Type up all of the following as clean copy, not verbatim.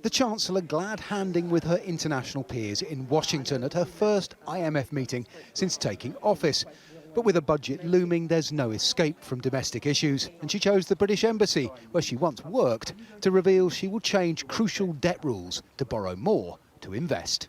The Chancellor glad-handing with her international peers in Washington at her first IMF meeting since taking office. But with a budget looming, there's no escape from domestic issues, and she chose the British Embassy, where she once worked, to reveal she will change crucial debt rules to borrow more to invest.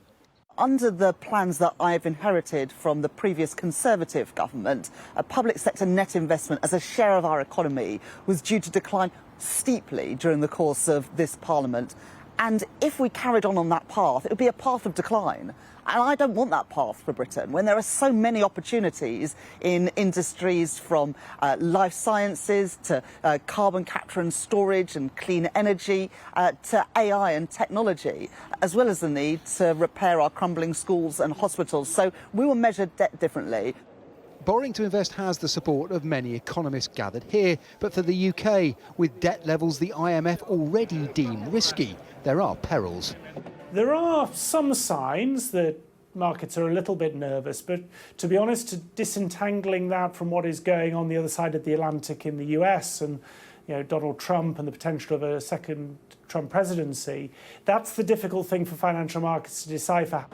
Under the plans that I've inherited from the previous Conservative government, a public sector net investment as a share of our economy was due to decline steeply during the course of this Parliament. And if we carried on that path, it would be a path of decline. And I don't want that path for Britain when there are so many opportunities in industries from life sciences to carbon capture and storage and clean energy to AI and technology, as well as the need to repair our crumbling schools and hospitals. So we will measure debt differently. Borrowing to invest has the support of many economists gathered here, but for the UK, with debt levels the IMF already deem risky, there are perils. There are some signs that markets are a little bit nervous, but to be honest, disentangling that from what is going on the other side of the Atlantic in the US and Donald Trump and the potential of a second Trump presidency, that's the difficult thing for financial markets to decipher.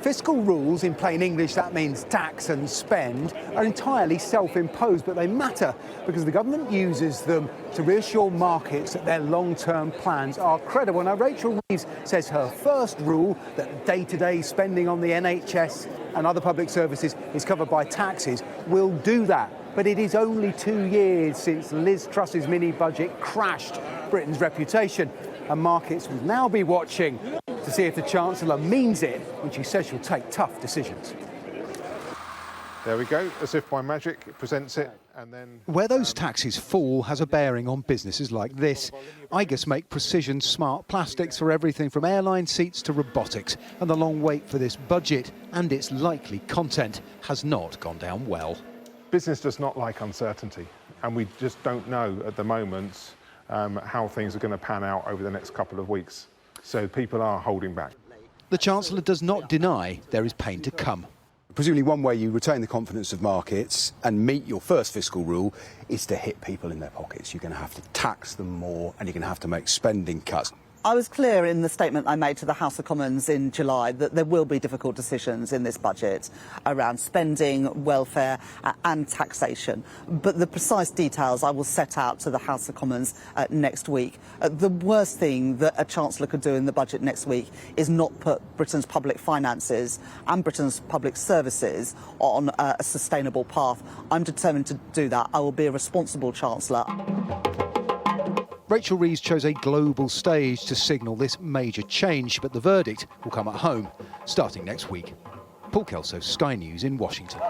Fiscal rules, in plain English, that means tax and spend, are entirely self-imposed, but they matter because the government uses them to reassure markets that their long-term plans are credible. Now, Rachel Reeves says her first rule, that day-to-day spending on the NHS and other public services is covered by taxes, will do that. But it is only 2 years since Liz Truss's mini-budget crashed Britain's reputation, and markets will now be watching to see if the Chancellor means it when she says she'll take tough decisions. There we go, as if by magic, it presents it, and then... Where those taxes fall has a bearing on businesses like this. IGUS make precision smart plastics for everything from airline seats to robotics, and the long wait for this budget and its likely content has not gone down well. Business does not like uncertainty, and we just don't know at the moment how things are going to pan out over the next couple of weeks. So people are holding back. The Chancellor does not deny there is pain to come. Presumably one way you retain the confidence of markets and meet your first fiscal rule is to hit people in their pockets. You're going to have to tax them more and you're going to have to make spending cuts. I was clear in the statement I made to the House of Commons in July that there will be difficult decisions in this budget around spending, welfare and taxation. But the precise details I will set out to the House of Commons next week. The worst thing that a Chancellor could do in the budget next week is not put Britain's public finances and Britain's public services on a sustainable path. I'm determined to do that. I will be a responsible Chancellor. Rachel Reeves chose a global stage to signal this major change, but the verdict will come at home, starting next week. Paul Kelso, Sky News in Washington.